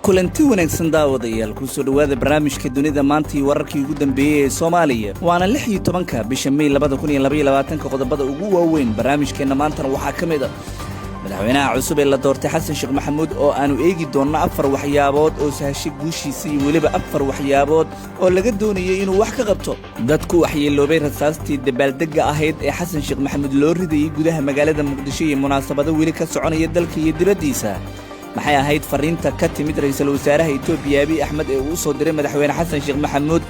kulanti wanaagsan daawadayaal ku soo dhawaada barnaamijka dunida maanta iyo wararkii ugu dambeeyay ee Soomaaliya waana 16 bisha May 2022 qodobada ugu waaweyn barnaamijkeena maanta waxaa kamid ah madaxweynaha cusub ee la doortay Xasan Sheekh Maxamuud oo aanu eegi doono 4 waxyaabood oo sahashay guushiisa iyo waliba 4 waxyaabood oo laga doonayay inuu wax ka qabto dadku waxyeeloobay rasaastii dabaaldega ahayd ee Xasan Sheekh Maxamuud loo ridayay gudaha magaalada Muqdisho iyo munaasabado weli ka soconaya dalka iyo dibadiisa maxay ahayd fariinta ka timid ra'iisul wasaaraha Itoobiya Abiy Ahmed ee uu soo diray madaxweyne Xasan Sheekh Maxamuud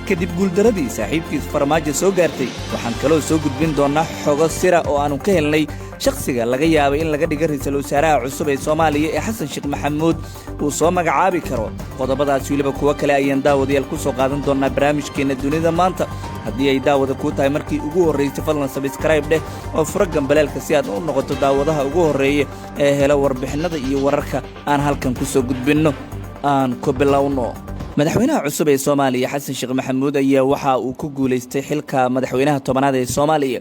kadib guuldaradii saaxiibkiis Farmaajo soo gaartay waxaan kaloo soo gudbin doonaa xogo sira oo aanu ka helnay shakhsiga laga yaabo in laga dhigo ra'iisul wasaaraha cusub ee Soomaaliya ee Xasan Sheekh Maxamuud uu soo magacaabi karo qodobadaas waliba kuwa kale ayaan daawadayaal ku soo qaadan doonaa barnaamijkeena dunida maanta haddii ay daawada ku tahay markii ugu horeysay fadlan subscribe dheh oo furo gambaleelka si aad u noqoto daawadaha ugu horeeya ee hela warbixinada iyo wararka aan halkan ku soo gudbinno aan ku bilowno madaxweynaha cusub ee Soomaaliya Xasan Sheekh Maxamuud ayaa waxa uu ku guuleystay xilka madaxweynaha 10aad ee Soomaaliya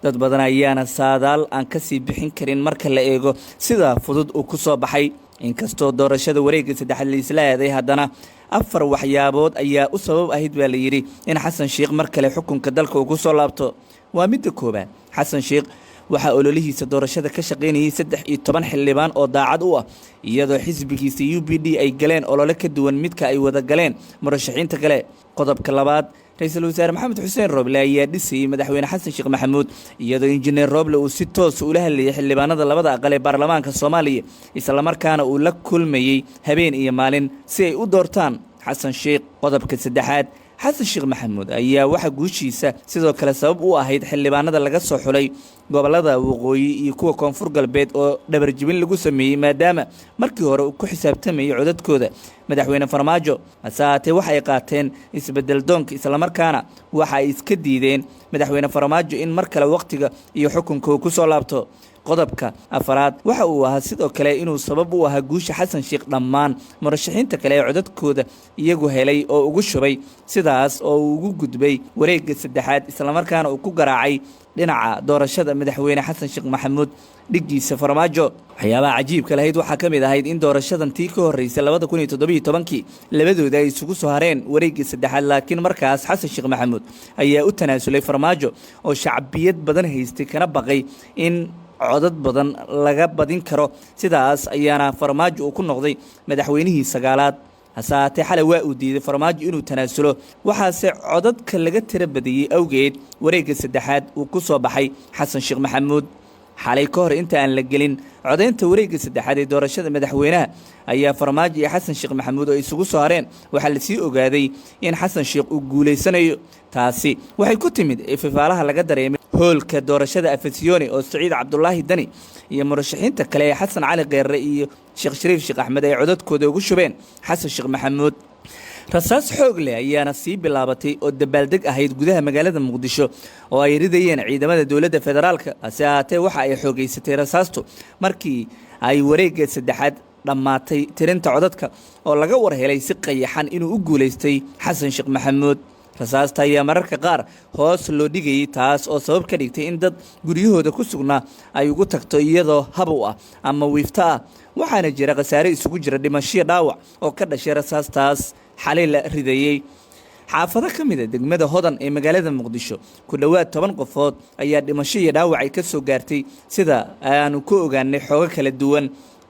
dad badan ayaana saadaal aan ka sii bixin karin marka la eego sida fudud uu ku soo baxay inkastoo doorashada wareegga saddexaad la isla aaday haddana 4 waxyaabood ayaa u sabab ahayd baa la yiri in Xasan Sheekh mar kale xukunka dalka uu ku soo laabto waa mid kooban Xasan Sheekh waxa ololihiisa doorashada ka shaqeynayay 13 xildhibaan oo daacad u ah iyadoo xisbigiisa UPD ay galeen olole ka duwan midka ay wada galeen murashaxiinta kale qodobka labaad ra'iisul wasaare Maxamed Xuseen Roble ayaa dhisay madaxweyne Xasan Sheekh Maxamuud iyadoo injineer Roble uu si toos u la hadlayay xildhibaanada labada aqal ee baarlamaanka Soomaaliya isla markaana uu la kulmayay habeen iyo maalin si ay u doortaan Xasan Sheekh qodobka saddexaad Xasan Sheekh Maxamuud ayaa waxa guushiisa sidoo kale sabab u ahayd xildhibaanada laga soo xulay gobolada waqooyi iyo kuwa koonfur galbeed oo dhabarjibin lagu sameeyay maadaama markii hore uu ku xisaabtamayay codadkooda madaxweyne Farmaajo asaatee waxa ay qaateen isbedel doonka isla markaana waxa ay iska diideen madaxweyne Farmaajo in mar kale waqtiga iyo xukunka uu ku soo laabto qodobka afaraad waxa uu ahaa sidoo kale inuu sabab u ahaa guusha Xasan Sheekh dhammaan murashaxiinta kale ee codadkooda iyagu helay oo ugu shubay sidaas oo uu ugu gudbay wareegga saddexaad isla markaana uu ku garaacay dhinaca doorashada madaxweyne Xasan Sheekh Maxamuud dhigiisa Farmaajo waxyaabaha cajiibka lahayd waxaa ka mid ahayd in doorashadan tii ka horeysay 2017 labadooda ay isugu soo hareen wareegga saddexaad laakiin markaas Xasan Sheekh Maxamuud ayaa u tanaasulay Farmaajo oo shacbiyad badan haystay kana baqay in codad badan laga badin karo sidaas ayaana Farmaajo uu ku noqday madaxweynihii 9aad hasaatee xalay waa uu diiday Farmaajo inuu tanaasulo waxaase codadka laga tira badiyay awgeed wareegga saddexaad uu ku soo baxay Xasan Sheekh Maxamuud xalay ka hor inta aan la gelin codeynta wareegga saddexaad ee doorashada madaxweynaha ayaa Farmaajo iyo Xasan Sheekh Maxamuud oo isugu soo hareen waxa la sii ogaaday in Xasan Sheekh uu guuleysanayo taasi waxay ku timid ifafaalaha laga dareemay hoolka doorashada Afasiyooni oo Saciid Cabdullaahi Dani iyo murashaxiinta kale ee Xasan Cali Qeyrre iyo Sheekh Shariif Sheekh Axmed ay codadkooda ugu shubeen Xasan Sheekh Maxamuud rasaas xoog leh ayaana sii bilaabatay oo dabaaldeg ahayd gudaha magaalada Muqdisho oo ay ridayeen ciidamada dawladda federaalka asaatee waxa ay xoogeysatay rasaastu markii ay wareegga saddexaad dhamaatay tirinta codadka oo laga war helay si qayaxan inuu u guuleystay Xasan Sheekh Maxamuud rasaasta ayaa mararka qaar hoos loo dhigayay taas oo sabab ka dhigtay in dad guryahooda ku sugnaa ay ugu tagto iyadoo habow ah ama wiifta ah waxaana jira khasaare isugu jira dhimasho dhaawac oo ka dhashay rasaastaas xalay la ridayay xaafado ka mid ah degmada Hodan ee magaalada Muqdisho ku dhawaad 10 qofood ayaa dhimasho iyo dhaawac ay ka soo gaartay sida aanu ku ogaanay xogo kala duwan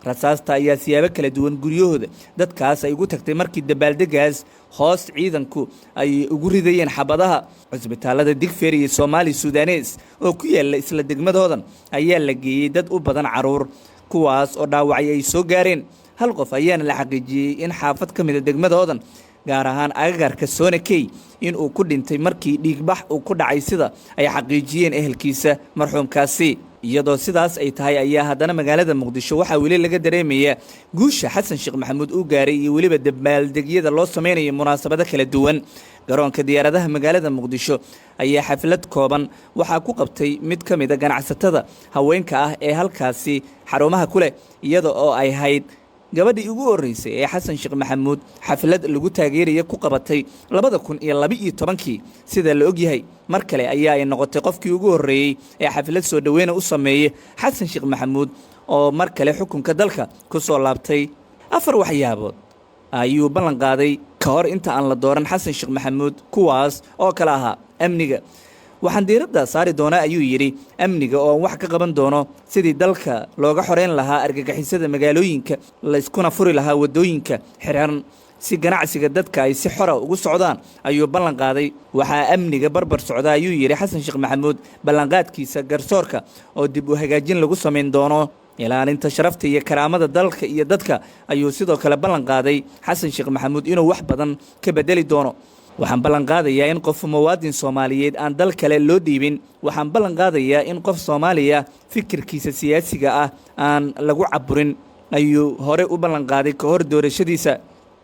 rasaasta ayaa siyaabo kala duwan guryahooda dadkaas ay ugu tagtay markii dabaaldegaas hoos ciidanku ay ugu ridayeen xabadaha cusbitaalada Digfeer iyo Soomaali Suudanees oo ku yaala isla degmada Hodan ayaa la geeyay dad u badan caruur kuwaas oo dhaawacay ay soo gaareen hal qof ayaana la xaqiijiyay in xaafad ka mid ah degmada Hodan gaar ahaan agagaarka Soonakey in uu ku dhintay markii dhiigbax uu ku dhacay sida ay xaqiijiyeen ehelkiisa marxuumkaasi iyadoo sidaas ay tahay ayaa haddana magaalada Muqdisho waxa weli laga dareemayaa guusha Xasan Sheekh Maxamuud uu gaaray iyo waliba dabaaldegyada loo sameeyay munaasabado kala duwan garoonka diyaaradaha magaalada Muqdisho ayaa xaflad kooban waxa ku qabtay mid ka mid ah ganacsatada haweenka ah ee halkaasi xarumaha kule iyadoo oo ay hayd gabadhii ugu horeysay ee Xasan Sheekh Maxamuud xaflad lagu taageeriyay ku qabatay 2012 sida la og yahay mar kale ayaa ay noqotay qofkii ugu horeeyay ee xaflad soo dhaweyn u sameeyay Xasan Sheekh Maxamuud oo mar kale xukunka dalka ku soo laabtay 4 waxyaabood ayuu ballan qaaday ka hor inta aan la dooran xasan sheekh maxamuud, kuwaas oo kale ahaa amniga. waxaan diiradda saari doonaa ayuu yidhi amniga oo wax ka qaban doono sidii dalka looga xoreyn lahaa argagixisada magaalooyinka, layskuna furi lahaa waddooyinka xiran si ganacsiga dadka ay si xora ugu socdaan, ayuu ballan qaaday. waxaa amniga barbar socda ayuu yidhi xasan sheekh maxamuud ballanqaadkiisa garsoorka oo dib u hagaajin lagu samayn doono. ilaalinta sharafta iyo karaamada dalka iyo dadka ayuu sidoo kale ballan qaaday xasan sheekh maxamuud inuu wax badan ka bedeli doono. waxaan ballan qaadayaa in qof muwaadin Soomaaliyeed aan dal kale loo dhiibin. waxaan ballan qaadayaa in qof Soomaaliya fikirkiisa siyaasiga ah aan lagu caburin, ayuu hore u ballan qaaday ka hor doorashadiisa.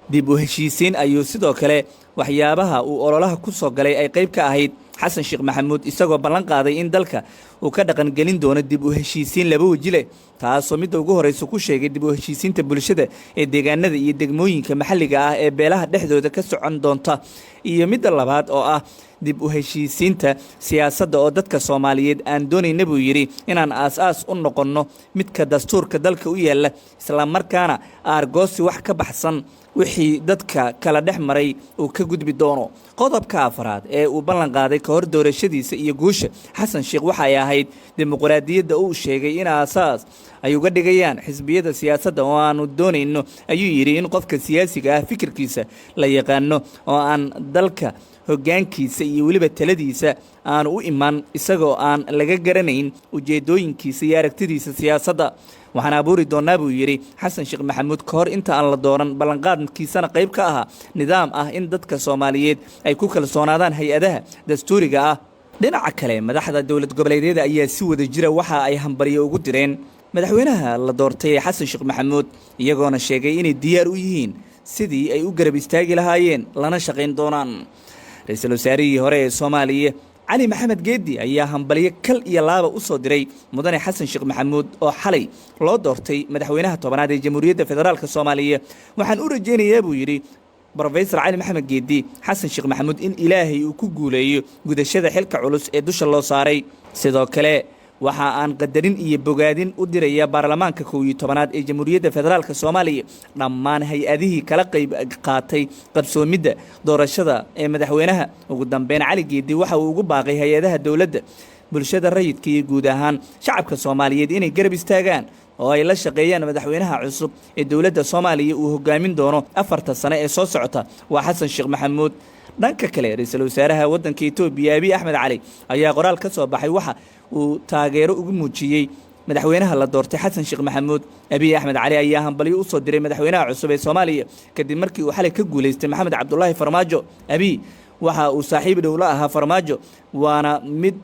dib u heshiisiin ayuu sidoo kale waxyaabaha uu ololaha ku soo galay ay qayb ka ahayd xasan sheekh maxamuud, isagoo ballan qaaday in dalka uu ka dhaqan gelin doono dib u heshiisiin laba waji leh, taasoo midda ugu horeysa ku sheegay dib u heshiisiinta bulshada ee deegaanada iyo degmooyinka maxalliga ah ee beelaha dhexdooda ka socon doonta, iyo midda labaad oo ah dib u heshiisiinta siyaasadda oo dadka Soomaaliyeed aan doonayna buu yidhi inaan aas-aas u noqonno midka dastuurka dalka u yaalla, isla markaana aargoosi wax ka baxsan wixii dadka kala dhex maray uu ka gudbi doono. qodobka afraad ee uu ballan qaaday ka hor doorashadiisa iyo guusha xasan sheekh waxay ahayd dimuqraadiyadda uu sheegay in aasaas ay uga dhigayaan xisbiyada siyaasadda oo aanu doonayno ayuu yidhi in qofka siyaasiga ah fikirkiisa la yaqaano oo aan dalka hoggaankiisa iyo weliba taladiisa aanu u iman isagoo aan laga garanayn ujeeddooyinkiisa iyo aragtidiisa siyaasadda. waxaan abuuri doonaa buu yidhi xasan sheekh maxamuud ka hor inta aan la dooran ballanqaadkiisana qayb ka ahaa nidaam ah in dadka Soomaaliyeed ay ku kalsoonaadaan hay-adaha dastuuriga ah. dhinaca kale madaxda dowlad goboleedyada ayaa si wada jira waxa ay hambalyo ugu direen madaxweynaha la doortay ee xasan sheekh maxamuud, iyagoona sheegay inay diyaar u yihiin sidii ay u garab istaagi lahaayeen lana shaqayn doonaan. ra-iisul wasaarihii hore ee Soomaaliya cali maxamed geedi ayaa hambalyo kal iyo laaba u soo diray mudane xasan sheekh maxamuud oo xalay loo doortay madaxweynaha tobanaad ee jamhuuriyadda federaalka Soomaaliya. waxaan u rajaynayaa buu yidhi Professor cali maxamed geedi xasan sheekh maxamuud in ilaahay uu ku guuleeyo gudashada xilka culus ee dusha loo saaray. sidoo kale waxa aan qadarin iyo bogaadin u diraya baarlamaanka 11aad ee jamhuuriyadda federaalka Soomaaliya, dhammaan hay-adihii kala qayb qaatay qabsoomidda doorashada ee madaxweynaha. ugu dambeyn cali geedi waxa uu ugu baaqay hay-adaha dowladda, bulshada rayidka iyo guud ahaan shacabka Soomaaliyeed inay garab istaagaan oo ay la shaqeeyaan madaxweynaha cusub ee dowladda Soomaaliya uu hogaamin doono 4 sano ee soo socota waa xasan sheekh maxamuud. dhanka kale ra-iisul wasaaraha waddanka Itoobiya Abiy Ahmed Cali ayaa qoraal ka soo baxay waxa uu taageero ugu muujiyey madaxweynaha la doortay xasan sheekh maxamuud. Abiy Ahmed Cali ayaa hambalyo u soo diray madaxweynaha cusub ee Soomaaliya kadib markii uu xalay ka guuleystay Maxamed Cabdullaahi Farmaajo. Abiy waxa uu saaxiib dhow la ahaa Farmaajo, waana mid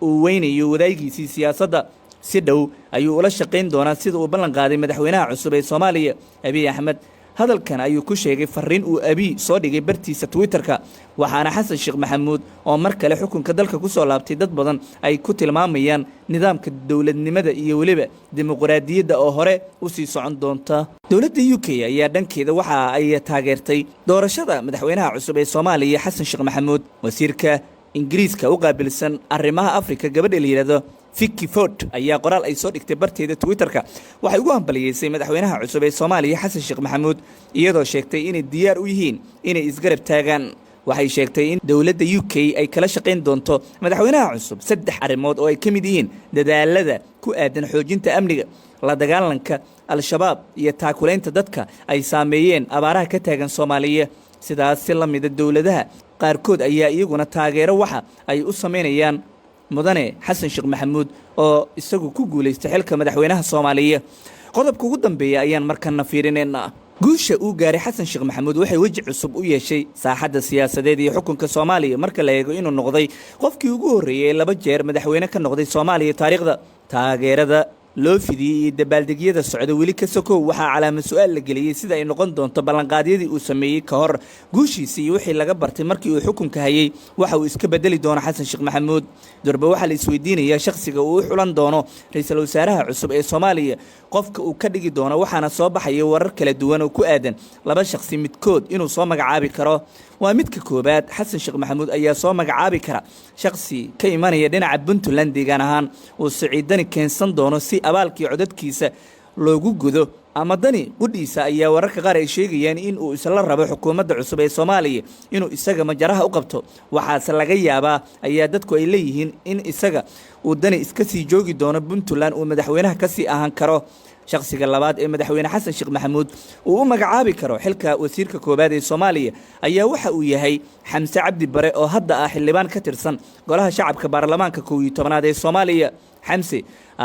uu weynayo wadaagiisii siyaasadda. si dhow ayuu ula shaqayn doonaa sida uu ballan qaaday madaxweynaha cusub ee Soomaaliya Abiy Ahmed. hadalkan ayuu ku sheegay fariin uu Abiy soo dhigay bartiisa Twitterka, waxaana xasan sheekh maxamuud oo mar kale xukunka dalka ku soo laabtay dad badan ay ku tilmaamayaan nidaamka dowladnimada iyo weliba dimuqraadiyadda oo hore u sii socon doonta. dowladda UK ayaa dhankeeda waxa ay taageertay doorashada madaxweynaha cusub ee Soomaaliya xasan sheekh maxamuud. wasiirka Ingiriiska u qaabilsan arrimaha Afrika gabadha la yiraahdo Vicky Ford ayaa qoraal ay soo dhigtay barteeda Twitterka waxay ugu hambaliyeysay madaxweynaha cusub ee Soomaaliya xasan sheekh maxamuud, iyadoo sheegtay inay diyaar u yihiin inay isgarab taagaan. waxay sheegtay in dowladda UK ay kala shaqayn doonto madaxweynaha cusub 3 arrimood oo ay ka mid yihiin dadaalada ku aadan xoojinta amniga, la dagaalanka al-shabaab iyo taakulaynta dadka ay saameeyeen abaaraha ka taagan Soomaaliya. sidaas si la mid ah dowladaha qaarkood ayaa iyaguna taageero waxa ay u sameynayaan mudane xasan sheekh maxamuud oo isagu ku guuleystay xilka madaxweynaha Soomaaliya. qodobka ugu dambeeya ayaan markana fiirineynaa. guusha uu gaaray xasan sheekh maxamuud waxay waji cusub u yeeshay saaxadda siyaasadeed iyo xukunka Soomaaliya marka la eego inuu noqday qofkii ugu horreeyay 2 jeer madaxweyne ka noqday Soomaaliya taariikhda. taageerada loo fidiyey iyo dabaaldegyada socda weli ka sokow waxaa calaamad su'aal la geliyey sida ay noqon doonto ballanqaadyadii uu sameeyey ka hor guushiisa iyo wixii laga bartay markii uu xukunka hayay waxa uu iska bedeli doono xasan sheekh maxamuud. durba waxaa la isweydiinayaa shakhsiga uu u xulan doono ra-iisul wasaaraha cusub ee Soomaaliya, qofka uu ka dhigi doono, waxaana soo baxaya warar kala duwan oo ku aadan 2 shakhsi midkood inuu soo magacaabi karo. waa midka koobaad, xasan sheekh maxamuud ayaa soo magacaabi kara shakhsi ka imanaya dhinaca Puntland deegaan ahaan uu siciidani keensan doono si abaalkii codadkiisa loogu gudo ama dani qudhiisa ayaa wararka qaar ay sheegayaan in uu isla rabo xukuumadda cusub ee Soomaaliya inuu isaga majaraha u qabto waxaase laga yaabaa ayaa dadku ay leeyihiin in isaga uu dani iska sii joogi doono Puntland uu madaxweynaha ka sii ahaan karo shakhsiga labaad ee madaxweyne xasan sheekh maxamuud uu u magacaabi karo xilka wasiirka koobaad ee Soomaaliya ayaa waxa uu yahay Xamse Cabdi Bare oo hadda ah xildhibaan ka tirsan golaha shacabka baarlamaanka 11aad ee Soomaaliya xamse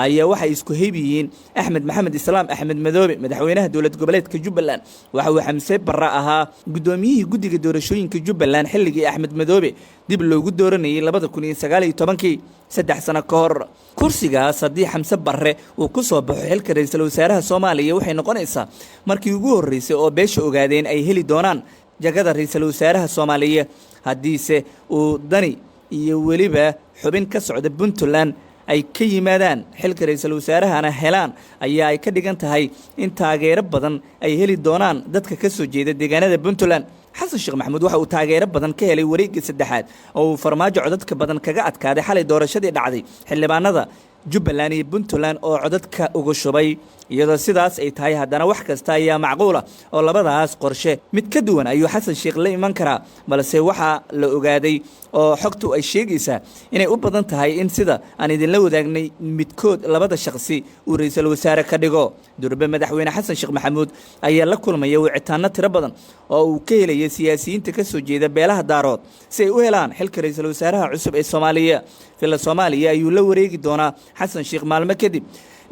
ayaa waxa isku heebiyiin Axmed Maxamed Islaam Axmed Madoobe madaxweynaha dowlad goboleedka Jubbaland waxa uu Xamse Bare ahaa gudoomiyihii guddiga doorashooyinka Jubbaland xilligii Axmed Madoobe dib loogu dooranayay 2019 saddex sano ka hor kursigaas haddii Xamse Bare uu ku soo baxo xilka ra'iisul wasaaraha Soomaaliya waxay noqonaysaa markii ugu horeysay oo beesha ogaadeen ay heli doonaan jagada ra'iisul wasaaraha Soomaaliya haddiise uu dani iyo weliba xubin ka socda Puntland ay ka yimaadaan xilka ra'iisul wasaarahana helaan ayaa ay ka dhigan tahay in taageero badan ay heli doonaan dadka ka soo jeeda deegaanada Puntland xasan sheekh maxamuud waxa uu taageero badan ka helay wareegga saddexaad oo uu farmaajo codadka badan kaga adkaaday xalay doorashadii dhacday xildhibaanada Jubbaland iyo Puntland oo codadka uga shubay iyadoo sidaas ay tahay haddana wax kasta ayaa macquul ah oo labadaas qorshe mid ka duwan ayuu xasan sheekh la iman karaa balse waxa la ogaaday oo xogtu ay sheegaysaa inay u badan tahay in sida aan idinla wadaagnay midkood labada shakhsi uu ra'iisul wasaare ka dhigo durbe madaxweyne xasan sheekh maxamuud ayaa la kulmaya wicitaano tiro badan oo uu ka helay siyaasiyiinta ka soo jeeda beelaha daarood si ay u helaan xilka ra'iisul wasaaraha cusub ee Soomaaliya fila Soomaaliya ayuu la wareegi doonaa xasan sheekh maalmo kadib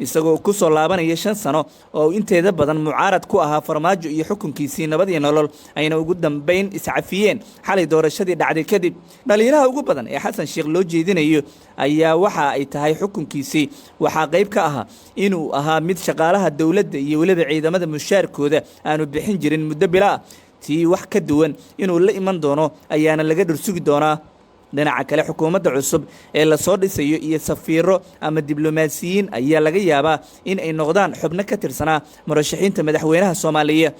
isagoo ku soo laabanaya 5 sano oo inteeda badan mucaarad ku ahaa farmaajo iyo xukunkiisii nabad iyo nolol ayna ugu dambeyn iscafiyeen xalay doorashadii dhacday kadib dhalinyarada ugu badan ee xasan sheekh loo jeedinayo ayaa waxa ay tahay xukunkiisii waxa qayb ka ahaa inuu ahaa mid shaqaalaha dawladda iyo waliba ciidamada mushaarkooda aanu bixin jirin muddo bilaa tii wax ka duwan inuu la iman doono ayaana laga dhursugi doonaa dhinaca kale xukuumadda cusub ee la soo dhisayo iyo safiiro ama diblomaasiyiin ayaa laga yaabaa in ay noqdaan xubno ka tirsanaa murashaxiinta madaxweynaha Soomaaliya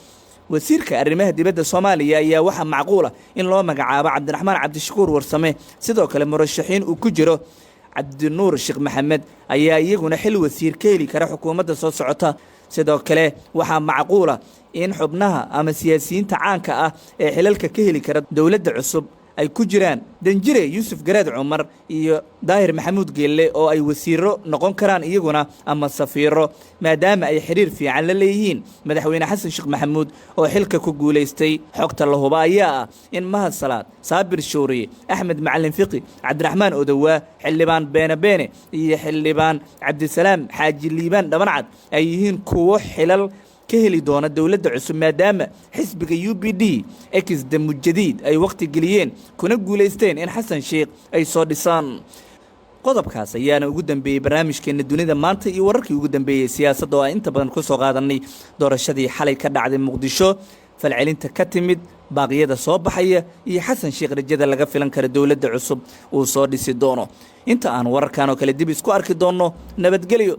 wasiirka arrimaha dibadda Soomaaliya ayaa waxa macquul ah in loo magacaabo Cabdiraxmaan Cabdishakuur Warsame sidoo kale murashaxiin uu ku jiro Cabdinuur Sheekh Maxamed ayaa iyaguna xil wasiir ka heli kara xukuumadda soo socota sidoo kale waxa macquul ah in xubnaha ama siyaasiyiinta caanka ah ee xilalka ka heli kara dawladda cusub ay ku jiraan Danjire Yuusuf Garaad Cumar iyo Daahir Maxamuud Geelle oo ay wasiiro noqon karaan iyaguna ama safiiro maadaama ay xiriir fiican la leeyihiin madaxweyne xasan sheekh maxamuud oo xilka ku guuleystay xogta la huba ayaa ah in Mahad Salaad Saabir Shooriye Axmed Macalin Fiqi Cabdiraxmaan Odawa xildhibaan Beene iyo xildhibaan Cabdisalaam Xaaji Liibaan Dhabancad ay yihiin kuwo xilal ka heli doona dawladda cusub maadaama xisbiga UPD Mujadiid ay waqti geliyeen kuna guuleysteen in xasan sheekh ay soo dhisaan qodobkaas ayaana ugu dambeeyay barnaamijkeena dunida maanta iyo wararkii ugu dambeeyay siyaasadda oo inta badan ku soo qaadanay doorashadii xalay ka dhacday Muqdisho falcelinta ka timid baaqyada soo baxaya iyo xasan sheekh rajada laga filan karo dawladda cusub uu soo dhisi doono inta aan wararkan oo kale dib isku arki doono nabadgelyo